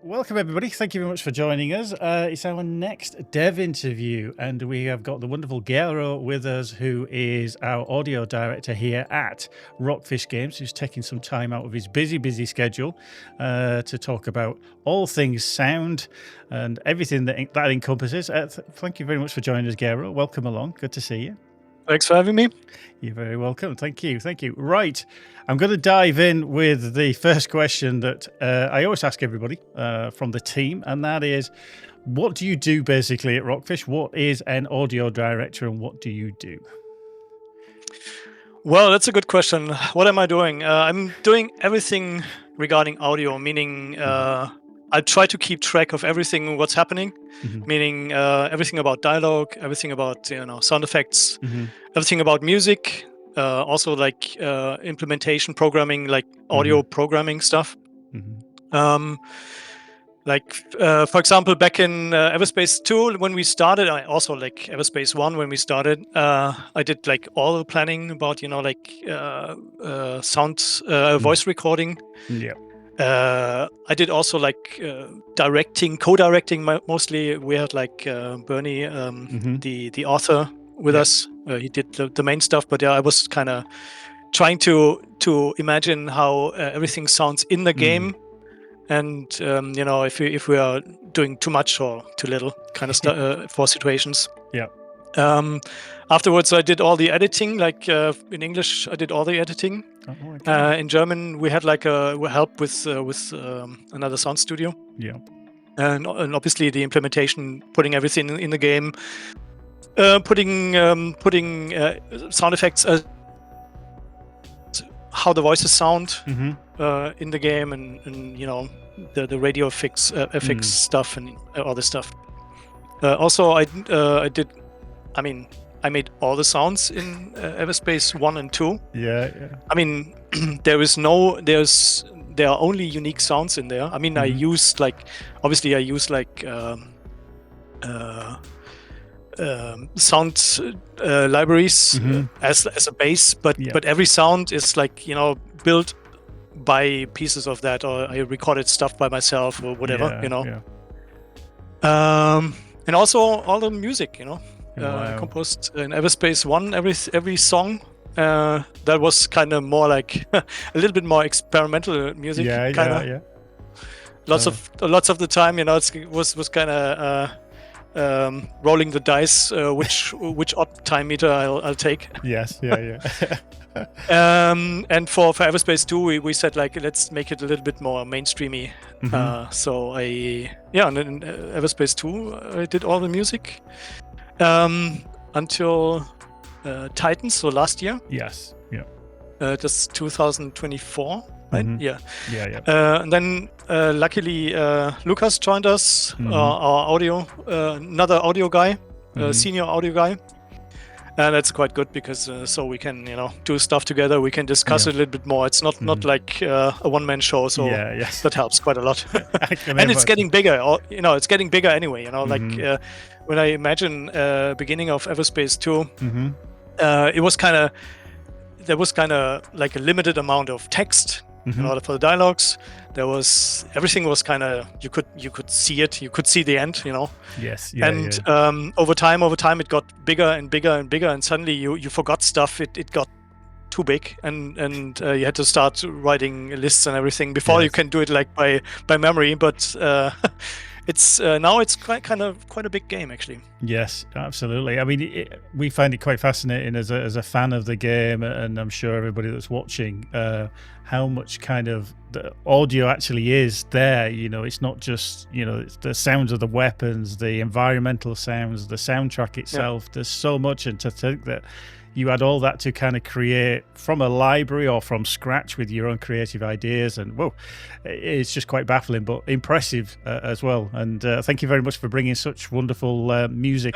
Welcome, everybody. Thank you very much for joining us. It's our next dev interview, and we have got the wonderful Gero with us, who is our audio director here at ROCKFISH Games, who's taking some time out of his busy schedule to talk about all things sound and everything that encompasses. Thank you very much for joining us, Gero. Welcome along. Good to see you. Thanks for having me. You're very welcome. Thank you. Thank you. Right. I'm going to dive in with the first question that I always ask everybody from the team, and that is, what do you do basically at ROCKFISH? What is an audio director, and what do you do? Well, that's a good question. What am I doing? I'm doing everything regarding audio, meaning I try to keep track of everything what's happening, meaning everything about dialogue, everything about sound effects, everything about music, also like implementation programming, like audio programming stuff. For example, back in EVERSPACE 2 when we started, I also like EVERSPACE 1 when we started, I did like all the planning about sound voice recording. Yeah. I did also like co-directing mostly. We had like Bernie, the author, with us. He did the main stuff, but I was kind of trying to imagine how everything sounds in the game. And if we are doing too much or too little kind of stuff for situations. Yeah. Afterwards, I did all the editing. Like in English, I did all the editing. Oh, okay. In German, we had like a help with another sound studio. Yeah. And obviously the implementation, putting everything in the game, putting sound effects, how the voices sound in the game, and the radio effects stuff and all this stuff. Also, I made all the sounds in EVERSPACE 1 and 2. Yeah. I mean, there are only unique sounds in there. I mean, I use like sound libraries as a base, but every sound is like built by pieces of that, or I recorded stuff by myself or whatever. And also all the music, composed in EVERSPACE 1. Every song that was kind of more like a little bit more experimental music. Lots of the time, it was kind of rolling the dice, which odd time meter I'll take. Yes. And for EVERSPACE 2 we said like, let's make it a little bit more mainstreamy. So in EVERSPACE 2 I did all the music until Titans, so last year. Yes. Yeah. Just 2024. Right? Yeah. And then luckily Lucas joined us, our another audio guy, senior audio guy, and that's quite good because so we can do stuff together. We can discuss it a little bit more. It's not like a one-man show, so that helps quite a lot. And it's getting bigger. It's getting bigger anyway. Like when I imagine beginning of EVERSPACE 2, there was kind of like a limited amount of text. In order for the dialogues, everything was kind of, you could see it, you could see the end, Yes. Over time it got bigger and bigger and bigger, and suddenly you forgot stuff. It got too big, and you had to start writing lists and everything before you can do it like by memory. But it's now it's quite a big game actually. Yes, absolutely. I mean, we find it quite fascinating as a fan of the game, and I'm sure everybody that's watching, how much kind of the audio actually is there. It's not just it's the sounds of the weapons, the environmental sounds, the soundtrack itself. There's so much, and to think that you had all that to kind of create from a library or from scratch with your own creative ideas, and it's just quite baffling but impressive as well. And thank you very much for bringing such wonderful music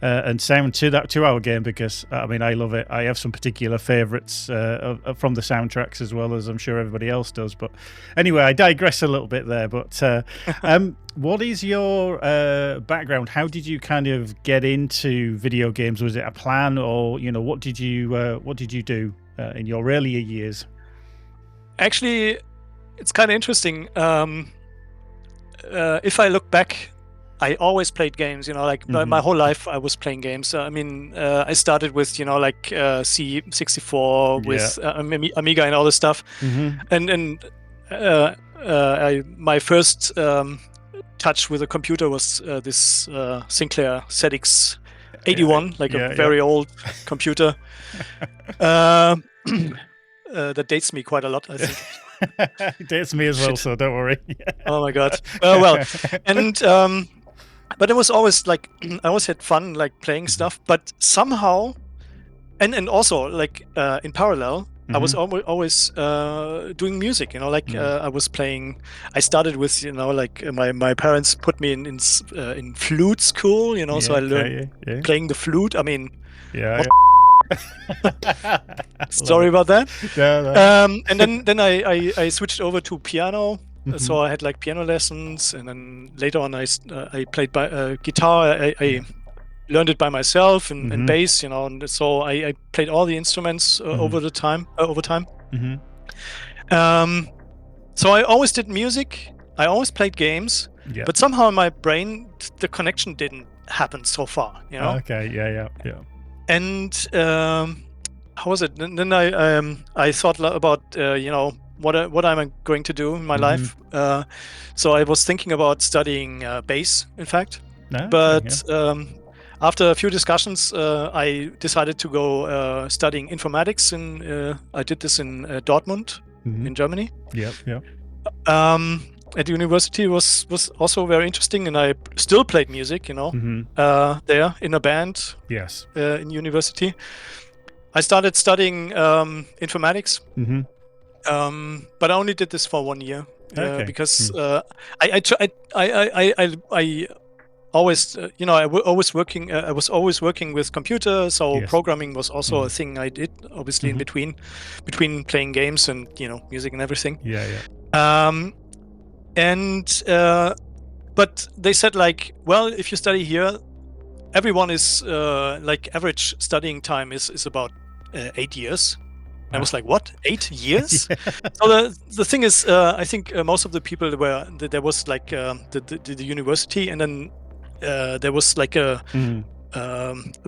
and sound to our game, because I mean, I love it. I have some particular favorites from the soundtracks, as well as I'm sure everybody else does. But anyway, I digress a little bit there. But what is your background? How did you kind of get into video games? Was it a plan, or what did you do in your earlier years? Actually, it's kind of interesting. if I look back, I always played games, like my whole life I was playing games. I mean, I started with, like C64 with Amiga and all this stuff. And my first touch with a computer was this Sinclair ZX81, like a very old computer. That dates me quite a lot, I think. It dates me as well, so don't worry. Oh my God. Well, and but it was always like I always had fun like playing stuff, but somehow, and also like in parallel, I was always doing music. Like I was playing. I started with like my parents put me in flute school. So I learned playing the flute. I mean, sorry about that. And then I switched over to piano. So I had like piano lessons, and then later on I played guitar. I learned it by myself and bass, and so I played all the instruments over time. So I always did music. I always played games, but somehow in my brain the connection didn't happen so far. Okay. Yeah. And how was it? And then I thought about what am I going to do in my life? So I was thinking about studying bass, in fact. But after a few discussions, I decided to go studying informatics. I did this in Dortmund, in Germany. At university was also very interesting, and I still played music, there in a band. Yes. In university, I started studying informatics. But I only did this for 1 year because I always, I was always working with computers, so programming was also a thing I did, obviously in between playing games and music and everything. But they said like, well, if you study here, everyone is like average studying time is about 8 years. I was like, what? 8 years? So the thing is, I think most of the people there was like the university, and then there was like a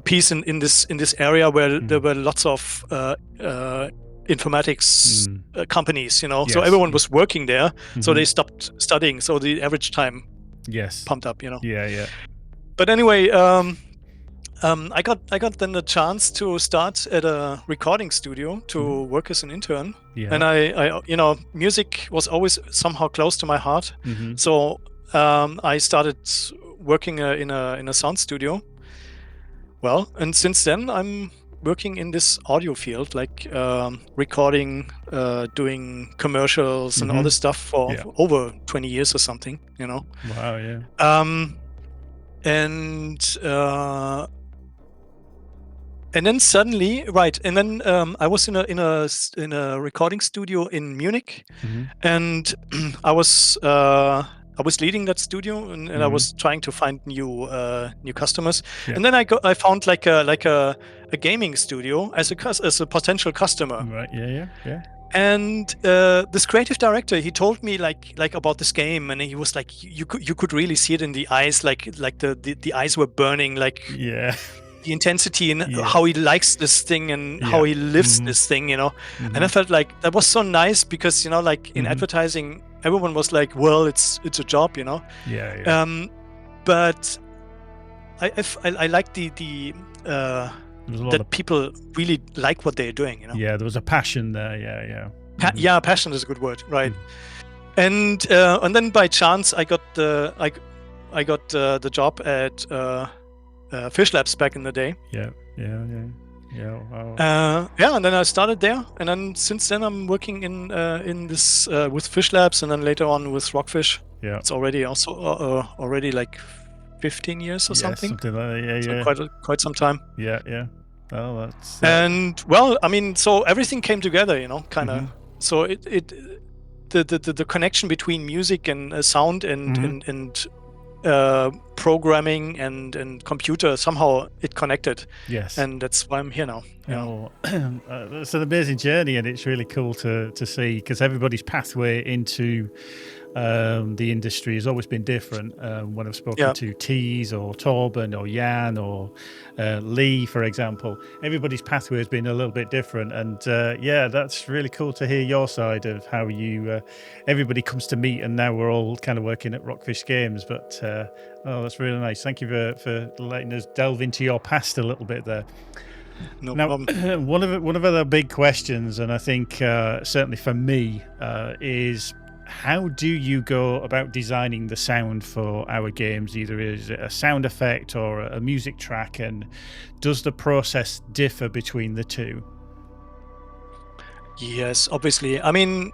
piece in this area where there were lots of informatics companies, so everyone was working there, so they stopped studying, so the average time pumped up, But anyway, I got then the chance to start at a recording studio to work as an intern, and I music was always somehow close to my heart, so I started working in a sound studio. Well, and since then I'm working in this audio field, like recording, doing commercials and all this stuff for over 20 years or something, Wow, yeah. And then suddenly, and then I was in a recording studio in Munich, and I was leading that studio, and I was trying to find new customers. And then I found like a gaming studio as a potential customer. Right. Yeah. And this creative director, he told me like about this game, and he was like, you could really see it in the eyes, like the eyes were burning, like the intensity and how he likes this thing and how he lives this thing, And I felt like that was so nice because like in advertising, everyone was like, well, it's a job, But I like that people really like what they're doing, Yeah, there was a passion there. Yeah. Passion is a good word, right? And then by chance I got the job at Fish Labs back in the day. Yeah. Wow. And then I started there, and then since then I'm working in this with Fish Labs, and then later on with ROCKFISH. Yeah, it's already also already like 15 years or something. Something like that. Yeah. So quite some time. Yeah. Oh, that's. And well, I mean, so everything came together, kind of. So the connection between music and sound and programming and computer, somehow it connected. Yes. And that's why I'm here now. It's an amazing journey, and it's really cool to see, because everybody's pathway into the industry has always been different. When I've spoken to Tease or Torben or Jan or Lee, for example, everybody's pathway has been a little bit different. And that's really cool to hear your side of how you everybody comes to meet, and now we're all kind of working at ROCKFISH Games. But that's really nice. Thank you for letting us delve into your past a little bit there. No now, problem. One of the big questions, and I think certainly for me, is how do you go about designing the sound for our games? Either is it a sound effect or a music track, and does the process differ between the two? Yes, obviously. I mean,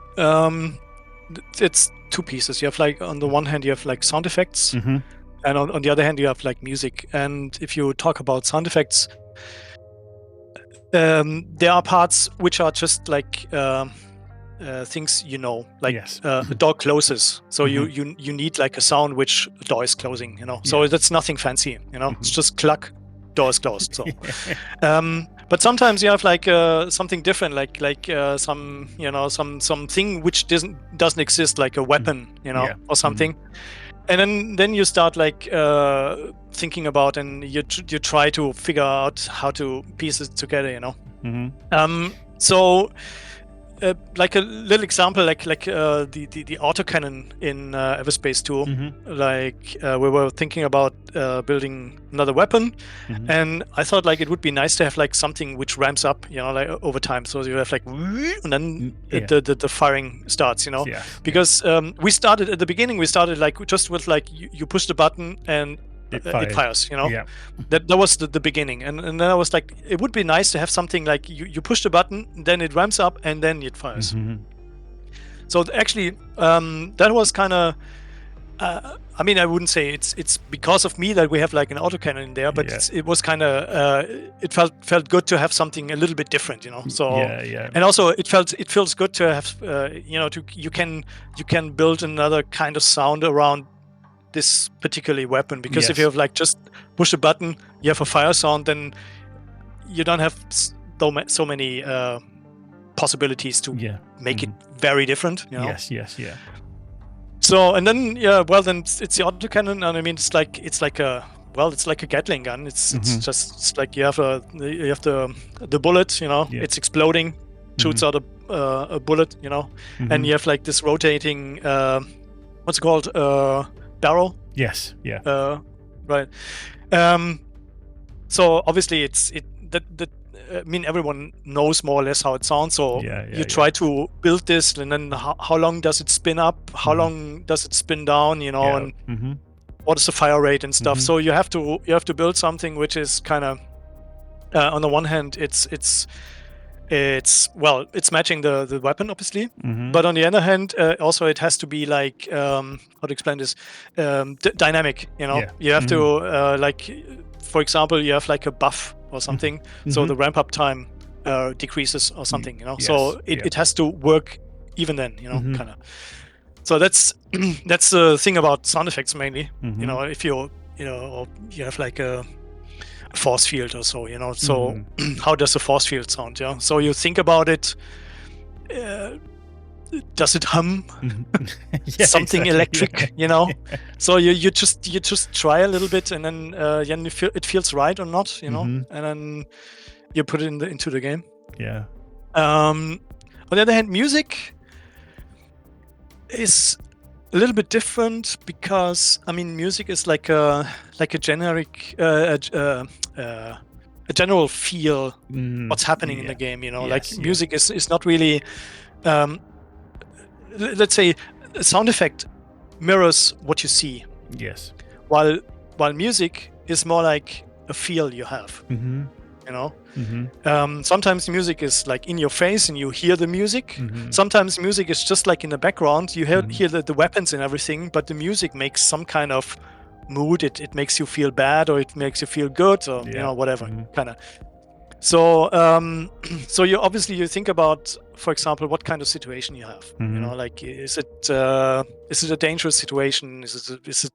it's two pieces. You have like, on the one hand, you have like sound effects, and on the other hand, you have like music. And if you talk about sound effects, there are parts which are just like things, like a door closes, so you need like a sound which a door is closing, so that's nothing fancy, it's just cluck, door is closed. So but sometimes you have like something different, like something which doesn't exist, like a weapon, or something. And then you start like thinking about, and you try to figure out how to piece it together, so like a little example, like the autocannon in EVERSPACE 2, like we were thinking about building another weapon, and I thought like it would be nice to have like something which ramps up, like over time, so you have like, and then the firing starts, because we started at the beginning, like just with like you push the button and it fires, that was the beginning, and then I was like, it would be nice to have something like you push the button, then it ramps up, and then it fires. So actually, that was kind of I mean, I wouldn't say it's because of me that we have like an autocannon in there, but it was kind of it felt good to have something a little bit different, so and also it feels good to have you can build another kind of sound around this particular weapon, because if you have like just push a button, you have a fire sound, then you don't have so many possibilities to make it very different. So, and then then it's the autocannon, and I mean it's like a Gatling gun. It's like you have the bullet, it's exploding, shoots out a bullet, and you have like this rotating what's it called, barrel. Right. So obviously I mean, everyone knows more or less how it sounds, so you try to build this, and then how long does it spin up, how long does it spin down, and what is the fire rate and stuff. So you have to build something which is kind of on the one hand it's matching the weapon, obviously, but on the other hand, also it has to be like how to explain this, dynamic. You have to like, for example, you have like a buff or something, so the ramp up time decreases or something. So it has to work even then. Kind of. So that's the thing about sound effects mainly. If you have like a force field or so, so how does a force field sound? So you think about it, does it hum? Something electric, so you just try a little bit, and then it feels right or not, and then you put it into the game. On the other hand, music is a little bit different, because I mean, music is like a generic a general feel what's happening in the game, like music is not really let's say a sound effect mirrors what you see, while music is more like a feel you have. Sometimes music is like in your face and you hear the music. Sometimes music is just like in the background, you hear the weapons and everything, but the music makes some kind of mood. It makes you feel bad, or it makes you feel good, or whatever kind of. So so you think about, for example, what kind of situation you have. Like, is it a dangerous situation? Is it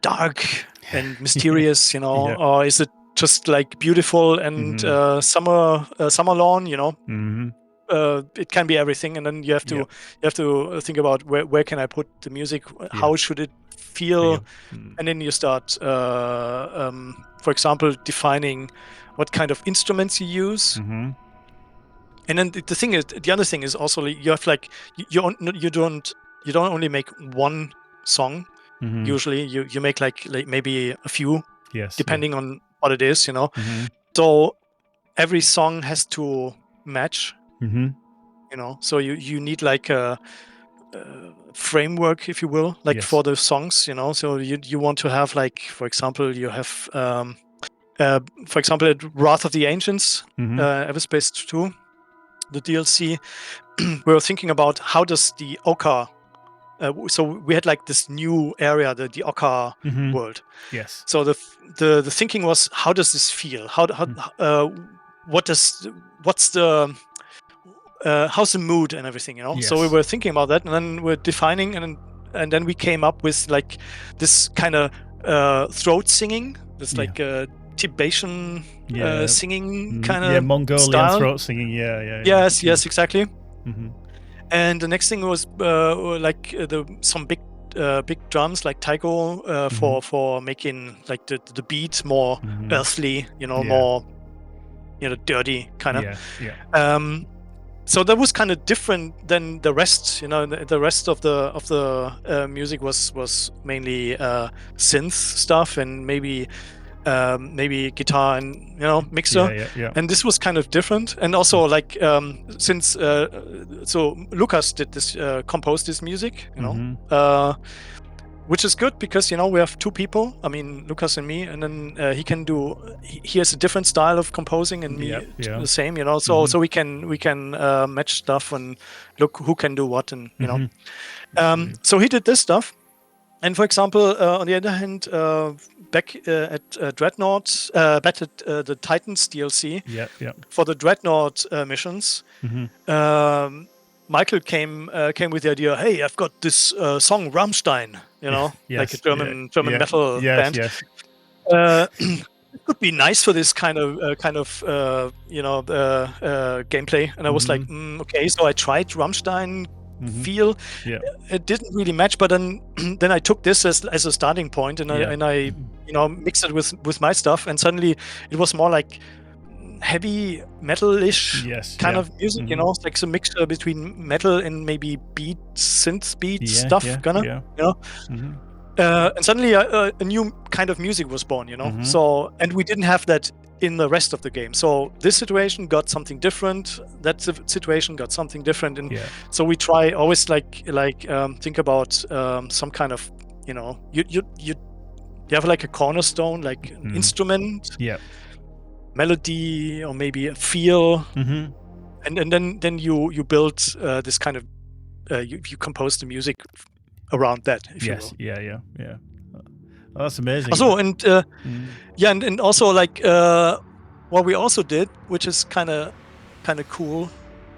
dark and mysterious? Or is it just like beautiful and summer lawn? it can be everything, and then you have to think about where can I put the music, how should it feel, and then you start, for example, defining what kind of instruments you use. And then the other thing is also you have like you don't only make one song. Usually you make like maybe a few, depending on what it is, So every song has to match, So you need like a framework, if you will, like for the songs, So you want to have like, for example, you have for example, at Wrath of the Ancients, EVERSPACE 2, the DLC, we were thinking about how does the Oka. So we had like this new area, the Oka world. Yes. So the thinking was, how does this feel? How's the mood and everything, Yes. So we were thinking about that, and then we're defining, and then we came up with like this kind of throat singing, this like Tibetan singing kind of Mongolian style. throat singing. Yes, exactly. And the next thing was like some big drums like taiko for making like the beat more earthly, more dirty kind of. So that was kind of different than the rest. The rest of the music was mainly synth stuff and maybe guitar and mixer. And this was kind of different. And also like since so Lucas did this composed this music, which is good because we have two people. I mean, Lucas and me, and then he has a different style of composing, and me the same. So we can match stuff and look who can do what, and so he did this stuff. And for example, on the other hand, back at Dreadnought, back at the Titans DLC, for the Dreadnought missions, Michael came with the idea, hey, I've got this song Rammstein, like a German metal band. It could be nice for this kind of gameplay. And I was like, okay. So I tried Rammstein feel. It didn't really match, but then I took this as a starting point, and I mixed it with my stuff, and suddenly it was more like heavy metal-ish kind of music, like some mixture between metal and maybe synth beat stuff, and suddenly a new kind of music was born, So, and we didn't have that in the rest of the game. So this situation got something different. That situation got something different, and so we try always like think about some kind of you have like a cornerstone, like an instrument, melody, or maybe a feel, and then you build this kind of you compose the music around that, if you will. Oh, that's amazing. Also, and and also like what we also did, which is kind of cool,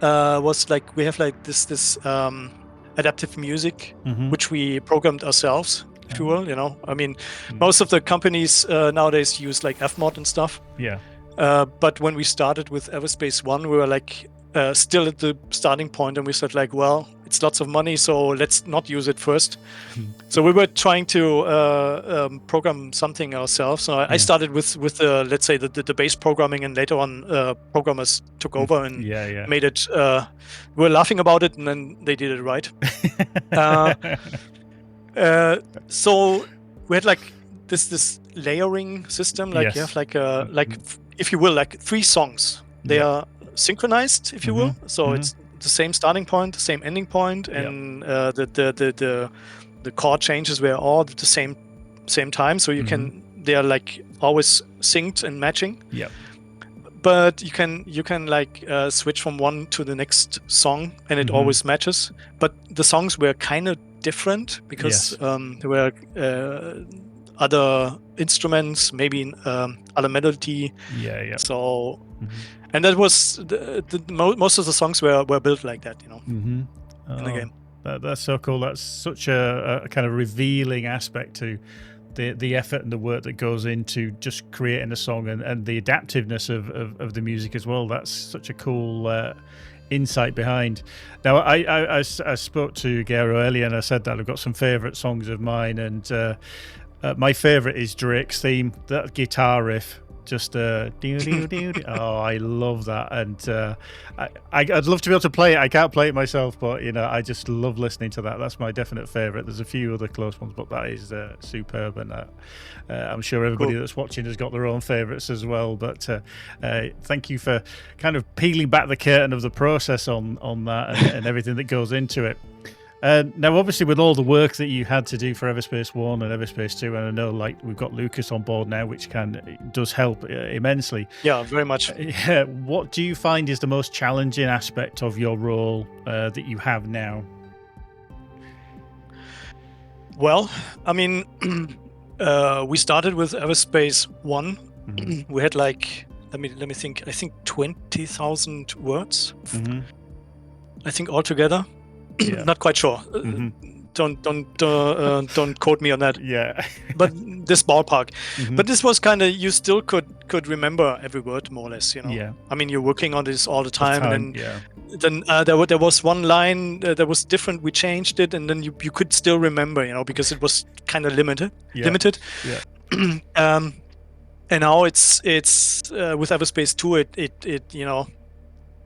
was like we have like this adaptive music, which we programmed ourselves, if you will. I mean, most of the companies nowadays use like Fmod and stuff. But when we started with EVERSPACE 1, we were like still at the starting point, and we said like, well, it's lots of money, so let's not use it first. So we were trying to program something ourselves. So I started with let's say the base programming, and later on programmers took over and made it. We were laughing about it, and then they did it right. So we had like this layering system, like you have like if you will, like 3 songs. They are synchronized, if you will. So it's the same starting point, the same ending point, and the chord changes were all at the same time. So you they are like always synced and matching. But you can like switch from one to the next song, and it always matches. But the songs were kind of different because there were other instruments, maybe other melody. So. And that was most of the songs were built like that, in the game. That's so cool. That's such a kind of revealing aspect to the effort and the work that goes into just creating a song, and the adaptiveness of the music as well. That's such a cool insight behind. Now, I spoke to Gero earlier, and I said that I've got some favourite songs of mine, and my favourite is Drake's theme, that guitar riff. Just oh, I love that, and I'd love to be able to play it. I can't play it myself, but I just love listening to that. That's my definite favorite. There's a few other close ones, but that is superb, and I'm sure everybody that's watching has got their own favorites as well. But thank you for kind of peeling back the curtain of the process on that and everything that goes into it. Now, obviously, with all the work that you had to do for EVERSPACE 1 and EVERSPACE 2, and I know we've got Lucas on board now, which does help immensely. Yeah, very much. What do you find is the most challenging aspect of your role that you have now? Well, I mean, we started with EVERSPACE 1. Mm-hmm. We had let me think. I think 20,000 words. Mm-hmm. I think altogether. Yeah. Not quite sure. Mm-hmm. Don't quote me on that. Yeah. But this ballpark. Mm-hmm. But this was kind of, you still could remember every word more or less. Yeah. I mean, you're working on this all the time, and then there was one line that was different. We changed it, and then you could still remember, because it was kind of limited. Yeah. And now it's with EVERSPACE 2. It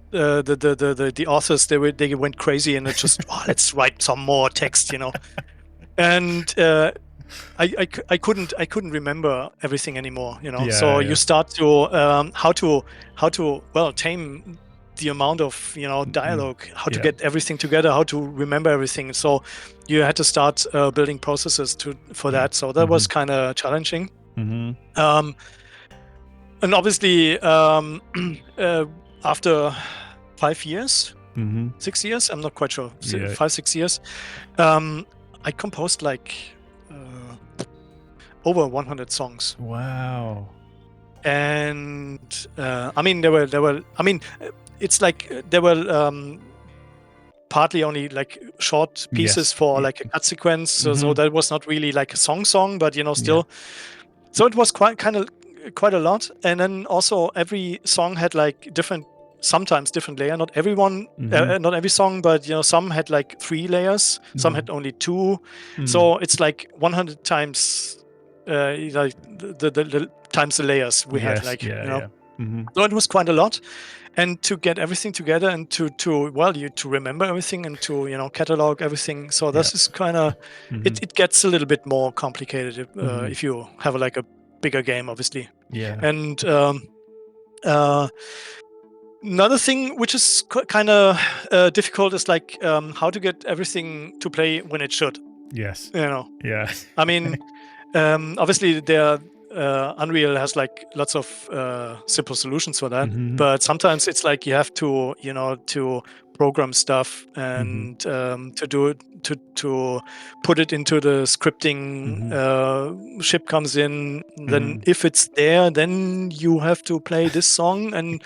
the authors they went crazy, and it just let's write some more text, and I couldn't remember everything anymore, so you start to how to tame the amount of dialogue, how to get everything together, how to remember everything. So you had to start building processes for that. So that was kind of challenging. And obviously after 5 years, 6 years, I'm not quite sure, 5-6 years, I composed over 100 songs. Wow. And I mean, there were it's there were partly only short pieces for a cut sequence, so that was not really a song, but still. So it was quite a lot. And then also every song had sometimes different layer. Not everyone, not every song, but some had 3 layers, some had only 2. So it's 100 times the times the layers we had. So it was quite a lot. And to get everything together and to remember everything and to catalog everything. So this is kind of it gets a little bit more complicated if you have a bigger game, obviously. Yeah. And another thing which is kind of difficult is how to get everything to play when it should. Yes. Yeah. I mean, obviously Unreal has lots of simple solutions for that, but sometimes it's you have to to program stuff and to put it into the scripting. Ship comes in, then if it's there, then you have to play this song and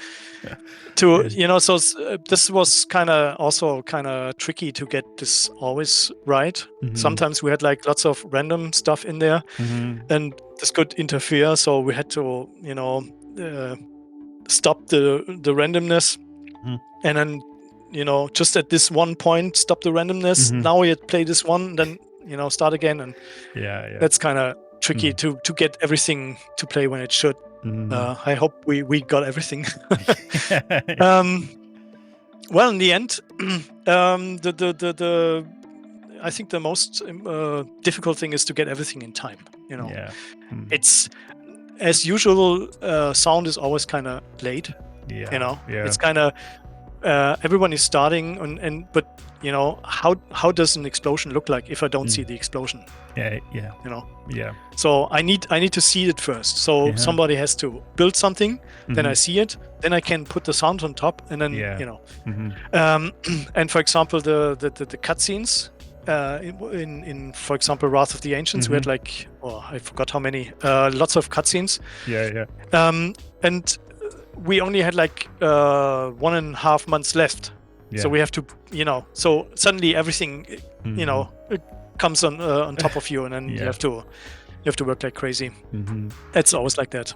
so this was also kind of tricky to get this always right. Sometimes we had lots of random stuff in there, and this could interfere, so we had to stop the randomness, and then just at this one point stop the randomness. Now we play this one, then start again, and that's kind of tricky to get everything to play when it should. I hope we got everything. Well, in the end, I think the most difficult thing is to get everything in time. It's as usual. Sound is always kind of late. It's kind of everyone is starting, but how does an explosion look like if I don't see the explosion? So I need to see it first. So somebody has to build something, then I see it, then I can put the sound on top, and then and for example the cutscenes in for example Wrath of the Ancients, we had I forgot how many, lots of cutscenes. And we only had 1.5 months left. So we have to so suddenly everything it comes on top of you, and then you have to work like crazy. It's always like that.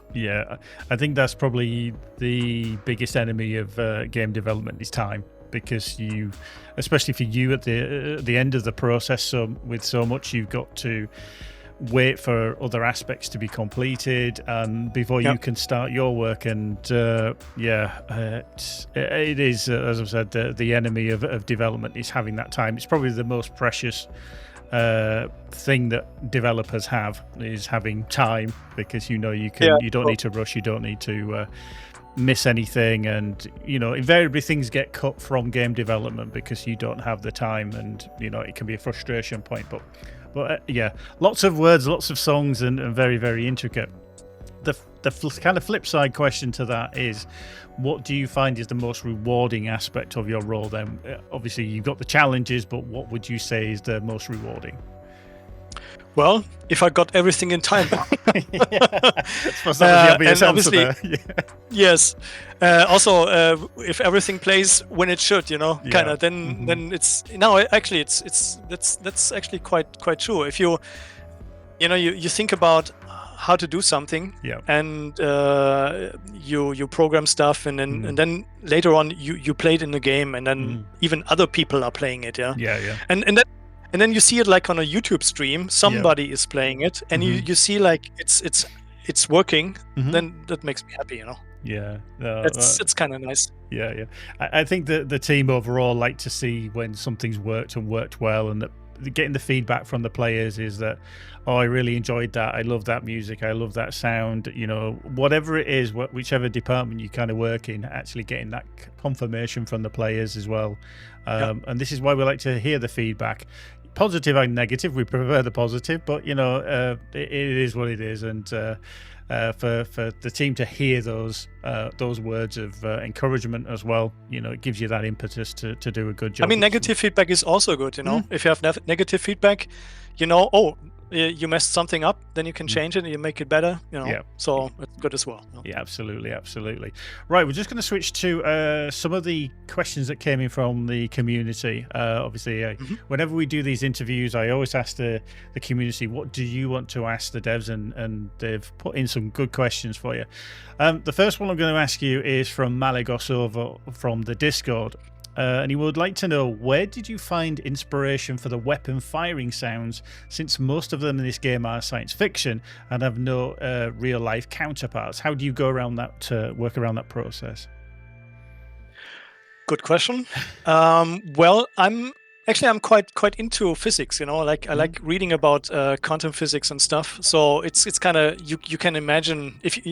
I think that's probably the biggest enemy of game development is time, because you, especially for you at the end of the process, so with so much you've got to wait for other aspects to be completed before you can start your work. And it is, as I've said, the enemy of development is having that time. It's probably the most precious thing that developers have, is having time, because you don't need to rush, you don't need to miss anything, and invariably things get cut from game development because you don't have the time, and it can be a frustration point. But lots of words, lots of songs, and very, very intricate. The kind of flip side question to that is, what do you find is the most rewarding aspect of your role then? Obviously you've got the challenges, but what would you say is the most rewarding? Well, if I got everything in time. And obviously, yes. Also, if everything plays when it should, kind of, then it's actually that's actually quite true. If you think about how to do something, and you program stuff, and then later on you play it in the game, and then even other people are playing it, and then you see it like on a YouTube stream, somebody is playing it, and you see like it's working, then that makes me happy, it's kind of nice. I think that the team overall like to see when something's worked and worked well, and that getting the feedback from the players is that, I really enjoyed that, I love that music, I love that sound, whatever it is, whichever department you kind of work in, actually getting that confirmation from the players as well. And this is why we like to hear the feedback, positive and negative. We prefer the positive, but it is what it is. And for the team to hear those words of encouragement as well, it gives you that impetus to do a good job. I mean, negative feedback is also good. If you have negative feedback, you messed something up, then you can change it and you make it better, so it's good as well. Absolutely. Right, we're just going to switch to some of the questions that came in from the community. Obviously, whenever we do these interviews, I always ask the community, what do you want to ask the devs, and they've put in some good questions for you. The first one I'm going to ask you is from Malagosova from the Discord. And he would like to know, where did you find inspiration for the weapon firing sounds, since most of them in this game are science fiction and have no real life counterparts? How do you go around that, work around that process? Good question. Well, I'm quite into physics, I like reading about quantum physics and stuff. So it's kind of, you can imagine, if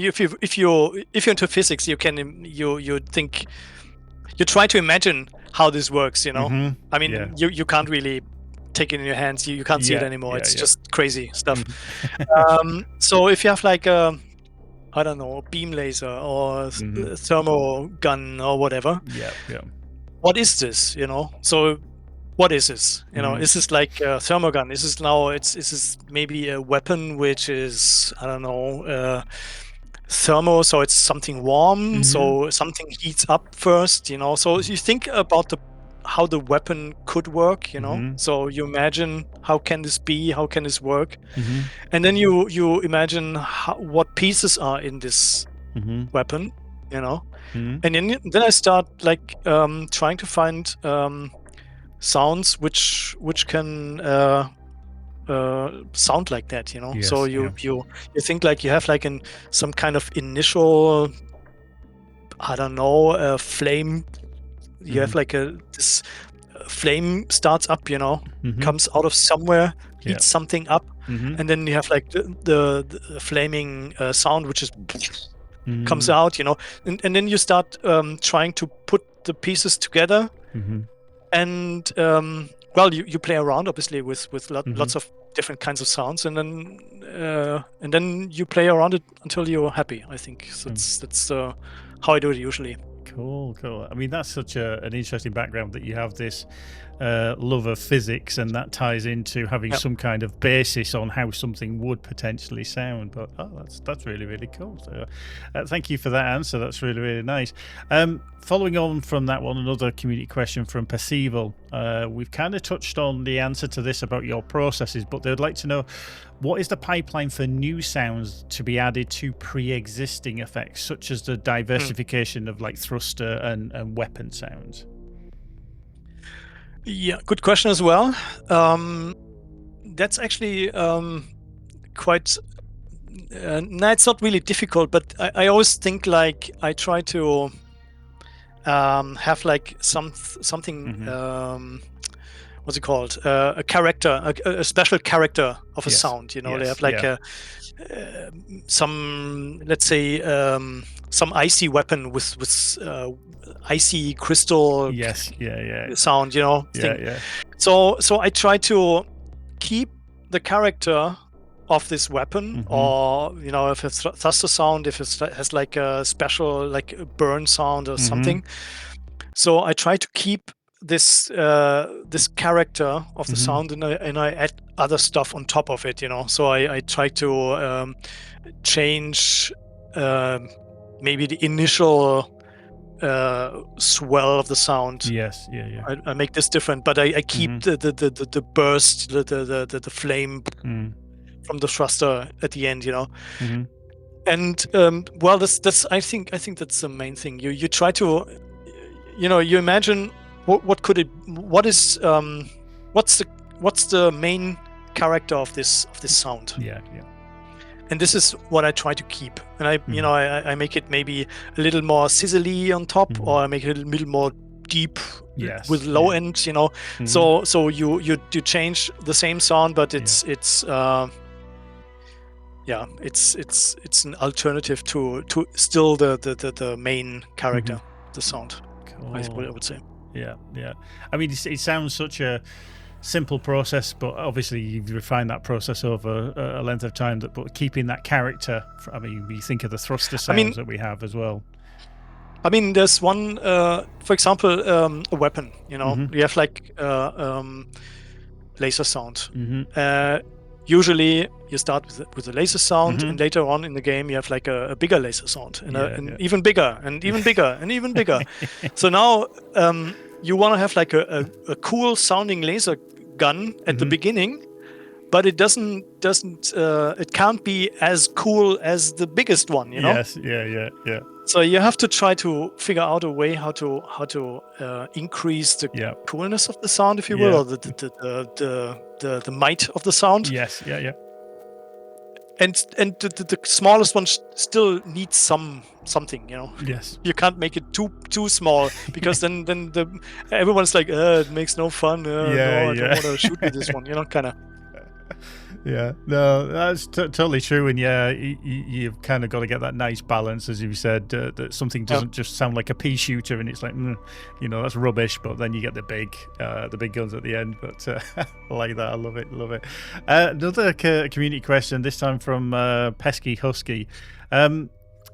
you're into physics, you think, you try to imagine how this works, I mean, you can't really take it in your hands, you can't see it anymore. It's just crazy stuff. So if you have like a beam laser or thermal gun or whatever, what is this, so what is this, is this like a thermal gun? Is this maybe a weapon which is, thermal, so it's something warm, so something heats up first, so you think about how the weapon could work, so you imagine, how can this be, how can this work, and then you imagine what pieces are in this weapon, and then I start like trying to find sounds which can sound like that, so you think like you have like some kind of initial, flame, you have like this flame starts up, comes out of somewhere, heats something up, and then you have like the flaming sound which is comes out, and then you start trying to put the pieces together, and you play around obviously with lots of different kinds of sounds, and then you play around it until you're happy. I think so that's how I do it usually. Cool. I mean, that's such an interesting background, that you have this love of physics, and that ties into having some kind of basis on how something would potentially sound. But that's really, really cool. So thank you for that answer. That's really, really nice. Following on from that one, another community question from Percival. We've kind of touched on the answer to this about your processes, but they'd like to know, what is the pipeline for new sounds to be added to pre-existing effects, such as the diversification of like thruster and weapon sounds? Yeah, good question as well. That's actually quite. No, it's not really difficult, but I always think like I try to have like something. What's it called? A character, a special character of a sound. You know, they have like some, let's say, some icy weapon with icy crystal sound. You know, thing. So I try to keep the character of this weapon, or you know, if it's thruster sound, if it has like a special like a burn sound or something. So I try to keep this this character of the sound, and I add other stuff on top of it, you know. So I try to change maybe the initial swell of the sound. I make this different, but I keep the burst, the flame from the thruster at the end, you know. And well, that's I think that's the main thing. You try to, you know, you imagine what could it, what is what's the main character of this sound. And this is what I try to keep, and I you know, I make it maybe a little more sizzly on top, or I make it a little more deep with low end, you know. So you change the same sound, but it's it's an alternative to still the main character, the sound. Cool. I would say. Yeah. I mean, it sounds such a simple process, but obviously you've refined that process over a length of time. But keeping that character, I mean, we think of the thruster sounds that we have as well. I mean, there's one, for example, a weapon. You know, you have like laser sound. Usually you start with a laser sound, and later on in the game you have like a bigger laser sound, and even bigger and even bigger and even bigger. So now you want to have like a cool sounding laser gun at the beginning, but it doesn't it can't be as cool as the biggest one, you know. Yeah. So you have to try to figure out a way how to increase the coolness of the sound, if you will, or the might of the sound. And the smallest one still needs something, you know. You can't make it too small, because then everyone's like, it makes no fun. No, I don't want to shoot with this one, you know, kind of. No, that's totally true. And you've kind of got to get that nice balance, as you said, that something doesn't just sound like a pea shooter and it's like, you know, that's rubbish, but then you get the big guns at the end. But I like that. I love it. Another community question, this time from Pesky Husky.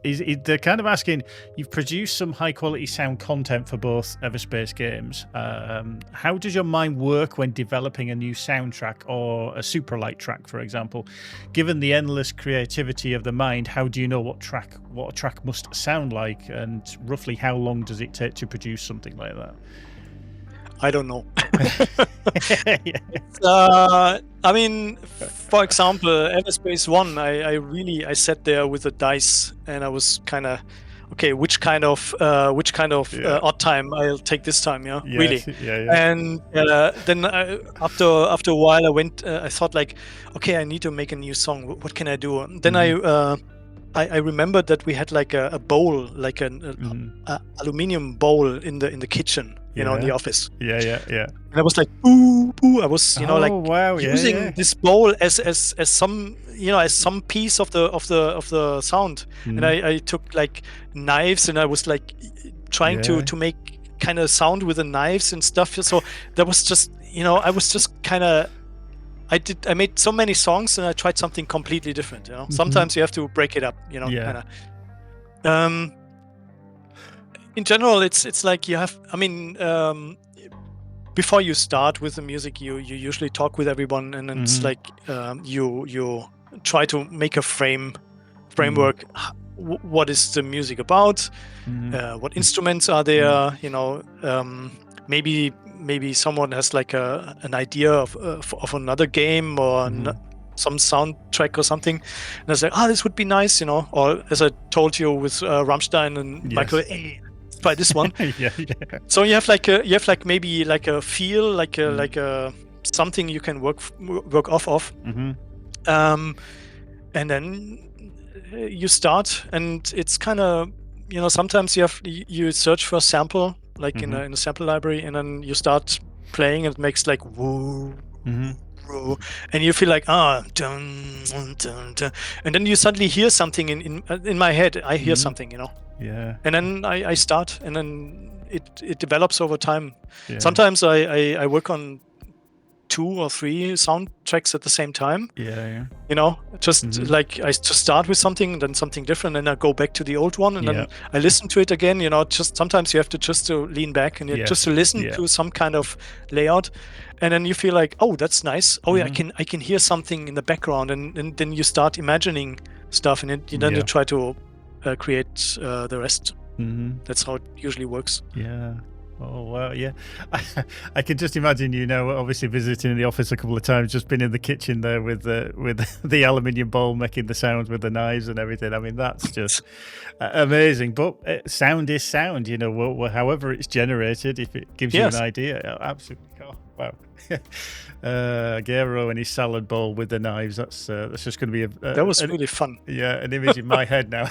They're kind of asking, you've produced some high quality sound content for both EVERSPACE games. How does your mind work when developing a new soundtrack or a superlight track, for example? Given the endless creativity of the mind, how do you know what a track must sound like, and roughly how long does it take to produce something like that? I don't know. I mean, for example, EVERSPACE 1, I sat there with a dice and I was kind of, okay, which kind of odd time I'll take this time, really. And then after a while I thought like, okay, I need to make a new song. What can I do? And then I remembered that we had like a bowl, like an aluminium bowl in the kitchen, you know, in the office. And I was like, ooh. I was, you know, using this bowl as some, you know, as some piece of the sound. And I took like knives and I was like trying to make kind of sound with the knives and stuff. So that was just, you know, I was just kind of, I made so many songs and I tried something completely different, you know. Sometimes you have to break it up, you know, kind of. In general, it's like you have, I mean, before you start with the music, you usually talk with everyone, and then it's like you try to make a framework. What is the music about? What instruments are there? You know, maybe someone has like an idea of another game or some soundtrack or something, and I was like, this would be nice, you know. Or as I told you with Rammstein and Michael, hey, try this one. Yeah. So you have maybe like a feel, like a something you can work off of. And then you start, and it's kind of, sometimes you search for a sample, like in a sample library, and then you start playing, and it makes like woo, woo, and you feel like dun, dun, dun. And then you suddenly hear something in my head. I hear something, Yeah. And then I start, and then it develops over time. Yeah. Sometimes I work on 2 or 3 soundtracks at the same time. Yeah. Just like I just start with something, and then something different, and I go back to the old one, and then I listen to it again. Just sometimes you have to lean back and just to listen to some kind of layout, and then you feel like, oh, that's nice. Oh, yeah, I can hear something in the background, and then you start imagining stuff, and then you try to create the rest. That's how it usually works. Yeah. Oh wow, yeah. I can just imagine, obviously visiting the office a couple of times, just been in the kitchen there with the aluminium bowl making the sounds with the knives and everything. I mean, that's just amazing. But sound is sound, however it's generated, if it gives you an idea. Absolutely. Oh, wow. Gero and his salad bowl with the knives. That's just going to be that was really fun. Yeah, an image in my head now.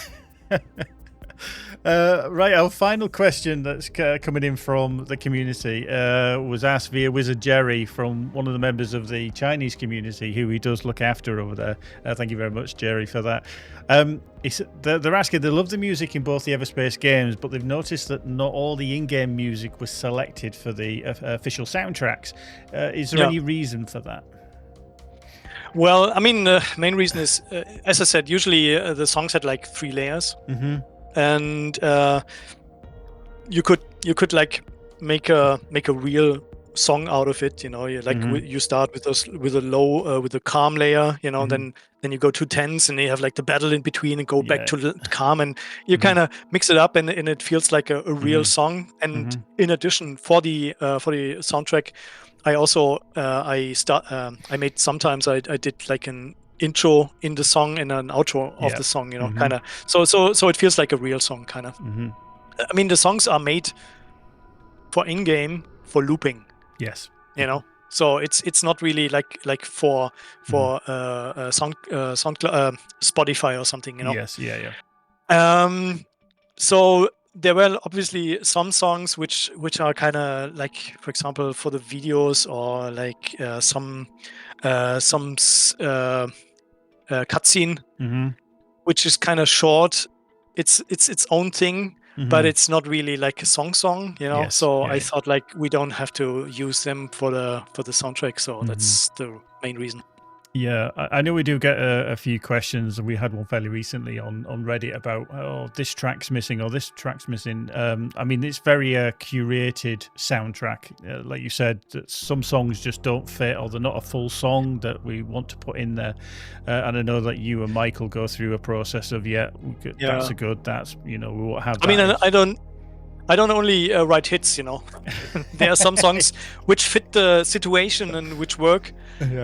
Right, our final question that's coming in from the community was asked via Wizard Jerry from one of the members of the Chinese community who he does look after over there. Thank you very much, Jerry, for that. They're asking, they love the music in both the EVERSPACE games, but they've noticed that not all the in-game music was selected for the official soundtracks. Is there any reason for that? Well, I mean, the main reason is, as I said, usually the songs had like 3 layers. And you could like make a real song out of it, you start with a low with a calm layer, then you go to tense, and you have like the battle in between, and go back to the calm, and you kind of mix it up, and it feels like a real song. And in addition, for the soundtrack, I also I made, sometimes I did like an intro in the song and an outro of the song, kind of, so it feels like a real song, kind of. I mean, the songs are made for in-game, for looping. Yes. So it's not really like for sound Spotify or something, Yes. Yeah. So there were obviously some songs which are kind of like, for example, for the videos, or like some cutscene, which is kind of short. It's its own thing, but it's not really like a song, Yes, so I thought, like, we don't have to use them for the soundtrack, so that's the main reason. Yeah, I know we do get a few questions, and we had one fairly recently on Reddit about, this track's missing or this track's missing. I mean, it's very curated soundtrack. Like you said, that some songs just don't fit, or they're not a full song that we want to put in there. And I know that you and Michael go through a process of, that's a good, that's, we won't have that. I mean, I don't only write hits, There are some songs which fit the situation and which work.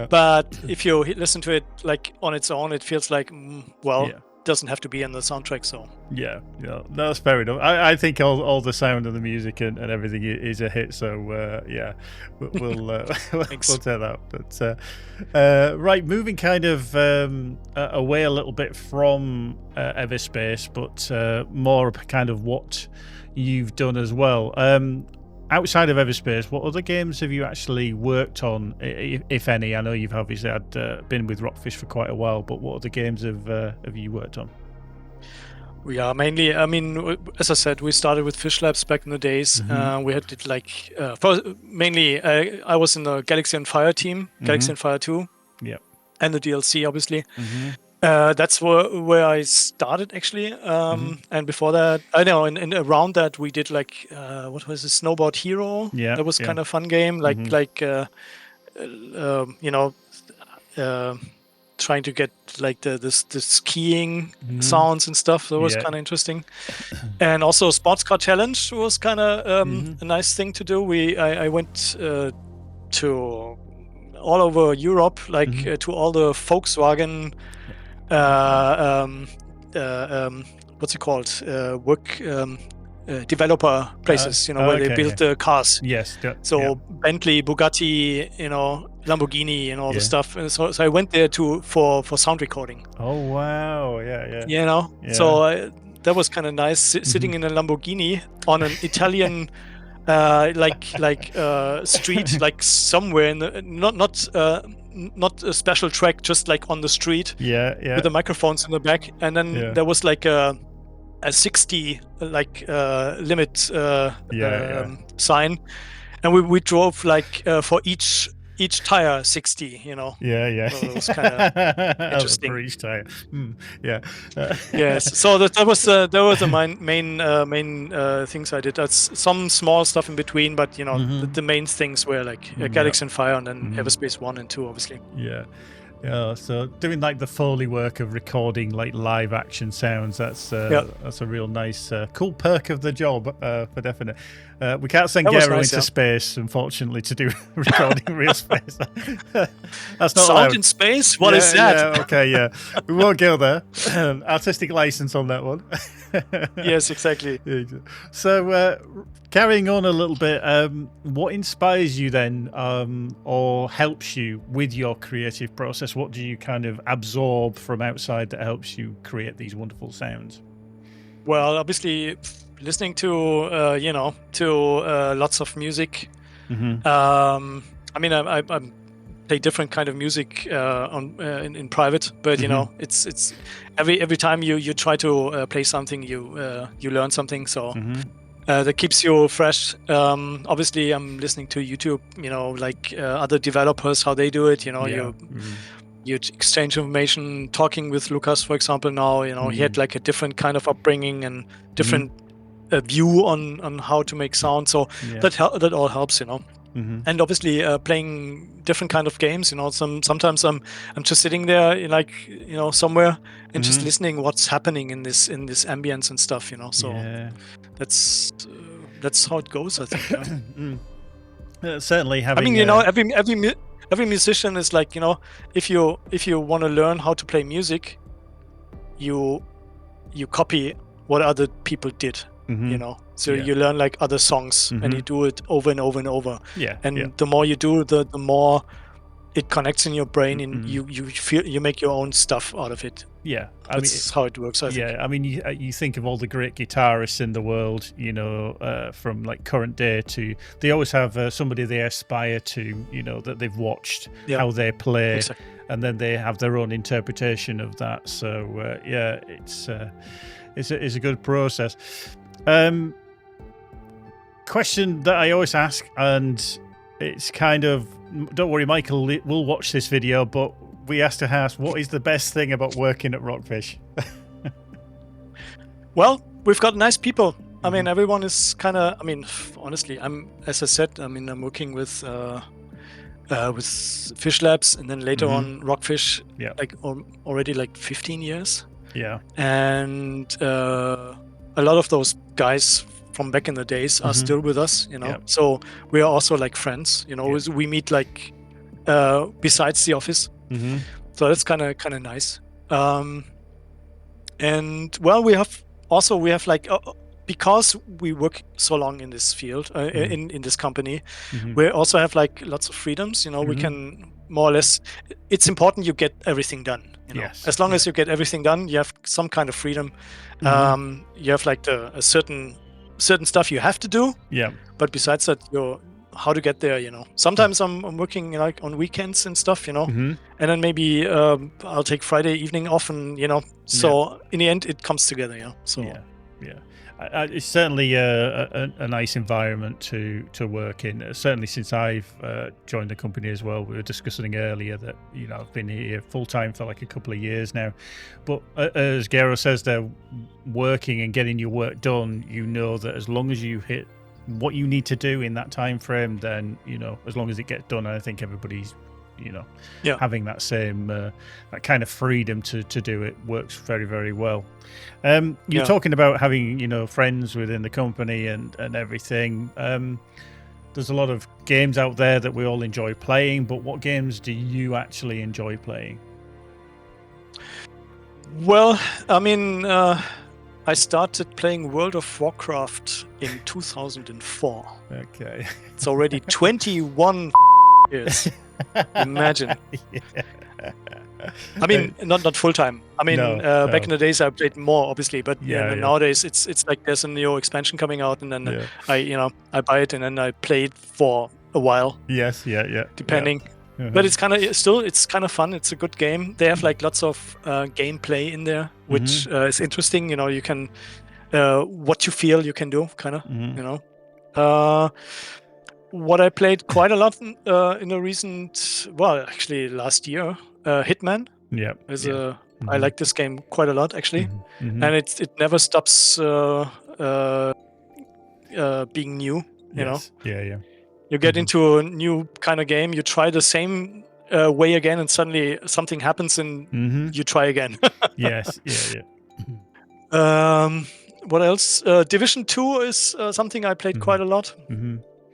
But if you listen to it like on its own, it feels like, it doesn't have to be in the soundtrack. So yeah, that's fair enough. I think all the sound and the music and everything is a hit. So we'll take that. But right, moving kind of away a little bit from EVERSPACE, but more kind of what you've done as well. Outside of EVERSPACE, what other games have you actually worked on, if any? I know you've obviously been with ROCKFISH for quite a while, but what other games have you worked on? We are mainly, I mean, as I said, we started with Fish Labs back in the days. We had it like, mainly, I was in the Galaxy on Fire team, Galaxy on Fire 2, and the DLC, obviously. That's where I started, actually. And before that, I know, and around that, we did like, what was it, Snowboard Hero? Yeah, that was kind of fun game, trying to get like the skiing sounds and stuff. That was kind of interesting. And also Sports Car Challenge was kind of a nice thing to do. I went to all over Europe, like to all the Volkswagen what's it called, developer places, where they build the cars. Yes. So Bentley, Bugatti, Lamborghini, and all the stuff. And so I went there for sound recording. Oh wow! Yeah. So that was kind of nice, sitting in a Lamborghini on an Italian street, like somewhere in the, not a special track, just like on the street. Yeah. With the microphones in the back, and then there was like a 60 limit sign, and we drove for each tire 60. Yeah. So it was kind of interesting. For each tire. Yeah. Yes. So that was the main things I did. That's some small stuff in between, but the main things were like Galaxy and Fire, and then Everspace 1 and 2, obviously. Yeah. Yeah, so doing like the Foley work of recording like live action sounds, that's a real nice, cool perk of the job, for definite. We can't send Gero into space, unfortunately, to do recording real space. That's not sound allowed. In space? What is that? Yeah, okay, yeah. We won't go there. Artistic license on that one. Yes, exactly. So, carrying on a little bit, what inspires you then, or helps you with your creative process? What do you kind of absorb from outside that helps you create these wonderful sounds? Well, obviously, listening to lots of music. I mean, I play different kind of music in private, but it's every time you try to play something, you learn something. So. That keeps you fresh. Obviously, I'm listening to YouTube, other developers, how they do it. You exchange information. Talking with Lucas, for example, now, he had like a different kind of upbringing and different view on how to make sound. So that all helps, And obviously, playing different kind of games. Sometimes I'm just sitting there, somewhere and just listening what's happening in this ambience and stuff. So that's how it goes, I think. Certainly having. I mean, every musician is like, if you want to learn how to play music, you copy what other people did. So you learn like other songs and you do it over and over and over. The more you do, the more it connects in your brain, and you feel you make your own stuff out of it. That's how it works, I think. I mean, you think of all the great guitarists in the world, from like current day to, they always have somebody they aspire to, that they've watched how they play, and then they have their own interpretation of that. So it's a good process. Question that I always ask, and it's kind of, don't worry, Michael will watch this video, but we asked to ask, what is the best thing about working at ROCKFISH? Well, we've got nice people. I mean, everyone is kind of, honestly, as I said, I'm working with Fish Labs, and then later on ROCKFISH, already like 15 years. Yeah. And a lot of those guys from back in the days are still with us, So we are also like friends, We meet like besides the office. So that's kind of nice. And well, we have like because we work so long in this field, in this company, we also have like lots of freedoms. We can more or less. It's important you get everything done. Yes. As long as you get everything done, you have some kind of freedom. You have like a certain stuff you have to do. Yeah. But besides that, how to get there, Sometimes I'm working like on weekends and stuff, and then maybe I'll take Friday evening off, and so in the end it comes together. So it's certainly a nice environment to work in. Certainly since I've joined the company as well. We were discussing earlier that I've been here full time for like a couple of years now, but as Gero says, they're working and getting your work done. That as long as you hit what you need to do in that time frame, then as long as it gets done, I think everybody's having that same that kind of freedom to do it works very, very well. You're talking about having friends within the company and everything. There's a lot of games out there that we all enjoy playing, but what games do you actually enjoy playing? Well, I mean, I started playing World of Warcraft in 2004. Okay. It's already 21 years. Imagine. Yeah. I mean, not full time. I mean, No. back in the days I played more, obviously, but Yeah. nowadays it's like there's a new expansion coming out, and then I buy it and then I play it for a while. Yes. Yeah. Depending. But it's kind of fun. It's a good game. They have like lots of gameplay in there, which is interesting. You know, you can what you feel you can do, kind of. You know, what I played quite a lot in the recent, actually last year, Hitman. Yeah. I like this game quite a lot, actually, and it never stops being new. You know. Yeah. You get into a new kind of game, you try the same way again, and suddenly something happens and you try again. Yes, yeah. What else? Division 2 is something I played quite a lot.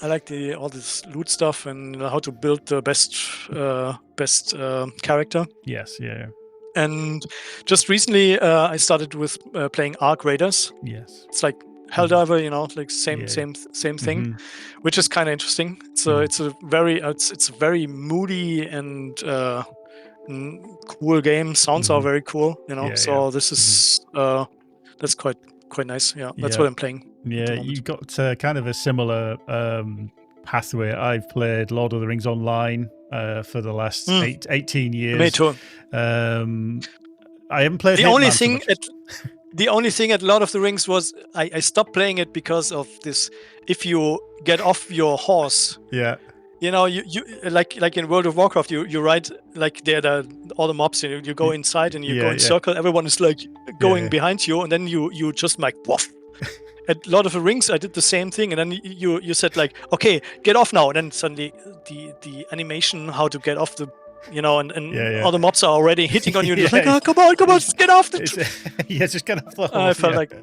I like all this loot stuff and how to build the best character. Yes, yeah. And just recently I started with playing Ark Raiders. Yes. It's like Helldiver, you know, like same thing, which is kind of interesting. So it's a very moody and cool game. Sounds are very cool, you know. This is that's quite nice. Yeah, that's what I'm playing. Yeah, you got kind of a similar pathway. I've played Lord of the Rings Online for the last 18 years. Me too. I haven't played The only thing at Lord of the Rings was I stopped playing it because of this. If you get off your horse, you know, you like in World of Warcraft, you ride like all the mobs. You go inside and you go in circle. Everyone is like going behind you, and then you just like woof. At Lord of the Rings, I did the same thing, and then you said like, okay, get off now, and then suddenly the animation how to get off the. You know, and all the mobs are already hitting on you. And you're like, oh, come on, just get off the. Just get off the horse. I felt like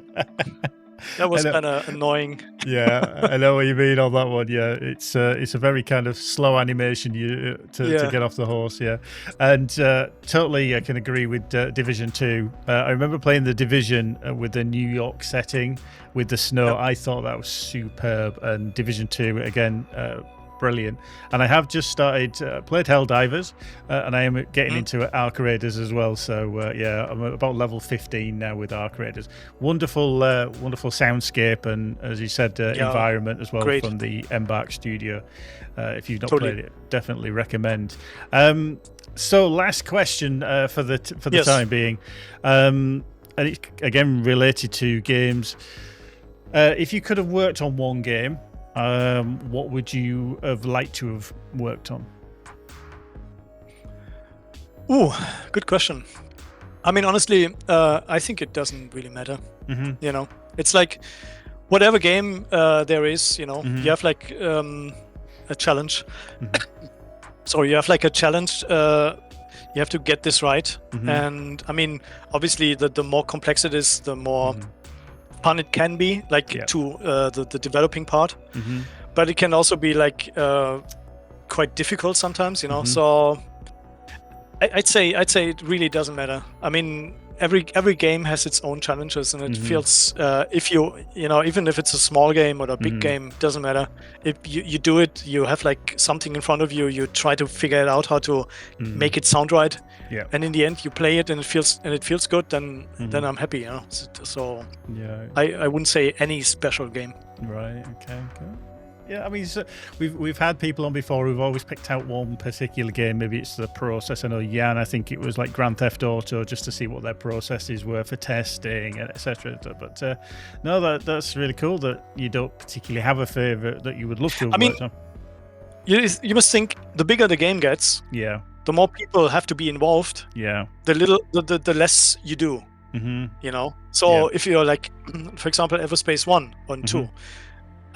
that was kind of annoying. Yeah, I know what you mean on that one. Yeah, it's a very kind of slow animation to get off the horse. Yeah, and totally I can agree with Division 2. I remember playing the Division with the New York setting with the snow. I thought that was superb, and Division 2 again. Brilliant. And I have just started played Helldivers and I am getting into Ark Raiders as well, so I'm about level 15 now with Ark Raiders. Wonderful soundscape and, as you said, environment as well. Great. From the Embark studio. If you've not played it, definitely recommend. So last question for the time being, and it's again related to games. If you could have worked on one game, what would you have liked to have worked on? Ooh, good question. I mean, honestly, I think it doesn't really matter. You know, it's like whatever game there is, you know, you have like a challenge. So you have like a challenge. You have to get this right. And I mean, obviously, the more complex it is, the more fun it can be, like to the developing part, but it can also be like quite difficult sometimes, you know. So I'd say it really doesn't matter. I mean, every game has its own challenges, and it feels if you know, even if it's a small game or a big game, doesn't matter. If you do it, you have like something in front of you, you try to figure it out how to make it sound right. And in the end, you play it and it feels good. Then I'm happy, you know. So I wouldn't say any special game. Right. Okay. Yeah, I mean, we've had people on before who've always picked out one particular game. Maybe it's the process. I know Jan, I think it was like Grand Theft Auto, just to see what their processes were for testing, etc. But no, that's really cool that you don't particularly have a favorite that you would love to have worked on. You must think the bigger the game gets, the more people have to be involved. The less you do. You know. So if you're like, for example, EVERSPACE 1 and 2.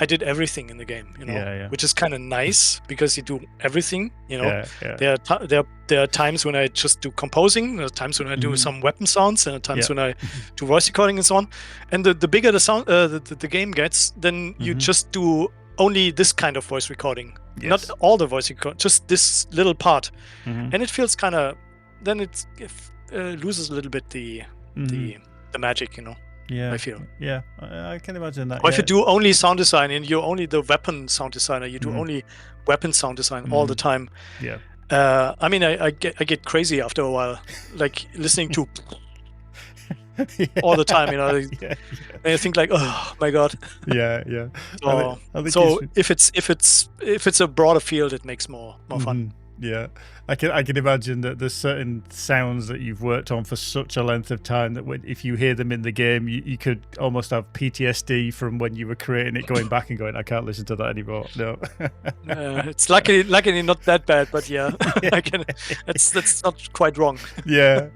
I did everything in the game, you know, which is kind of nice because you do everything, you know. There are times when I just do composing, there are times when I do some weapon sounds, and there are times when I do voice recording and so on. And the bigger the sound the game gets, then you just do only this kind of voice recording, not all the voice recording, just this little part, and it feels kind of, then it loses a little bit the magic, you know. Yeah, I feel. Yeah, I can imagine that. Or if you do only sound design and you're only the weapon sound designer, you do only weapon sound design all the time. Yeah. I mean, I get crazy after a while, like listening to all the time, you know. And I think like, oh my god. Yeah. So if it's a broader field, it makes more fun. Yeah, I can imagine that there's certain sounds that you've worked on for such a length of time that if you hear them in the game, you could almost have PTSD from when you were creating it, going back and going, I can't listen to that anymore. No. It's luckily not that bad, but yeah, I can. That's not quite wrong. Yeah,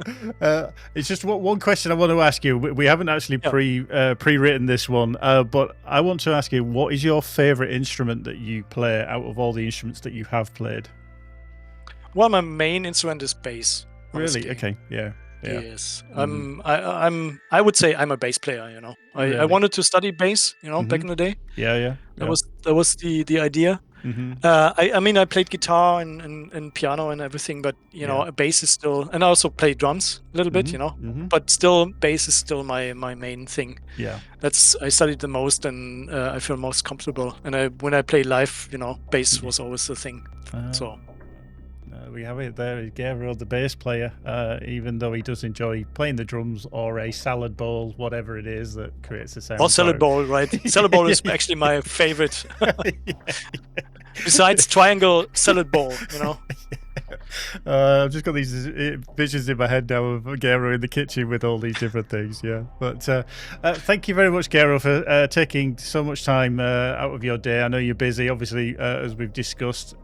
it's just one question I want to ask you. We haven't actually pre-written this one, but I want to ask you, what is your favorite instrument that you play out of all the instruments that you have played? Well, my main instrument is bass. Honestly. Really? Okay. Yeah. Yes. I would say I'm a bass player. You know, I wanted to study bass. You know, back in the day. Yeah. That was the idea. I mean, I played guitar and piano and everything, but you know, a bass is still, and I also play drums a little bit. You know, but still, bass is still my main thing. Yeah. I studied the most, and I feel most comfortable. And when I play live, you know, bass was always the thing. So. We have it there, Gero, the bass player, even though he does enjoy playing the drums or a salad bowl, whatever it is that creates a sound. Or salad bowl, right? Salad bowl is actually my favorite. Besides triangle, salad bowl, you know. I've just got these visions in my head now of Gero in the kitchen with all these different things. Yeah, but thank you very much, Gero, for taking so much time out of your day. I know you're busy. Obviously, as we've discussed,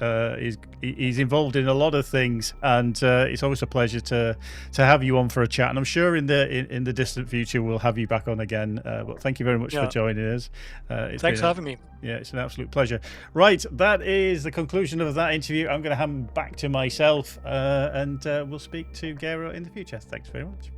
he's involved in a lot of things, and it's always a pleasure to have you on for a chat. And I'm sure in the distant future we'll have you back on again. But thank you very much for joining us. Thanks for having me. Yeah, it's an absolute pleasure. Right, that is the conclusion of that interview. I'm going to hand back to myself, and we'll speak to Gero in the future. Thanks very much.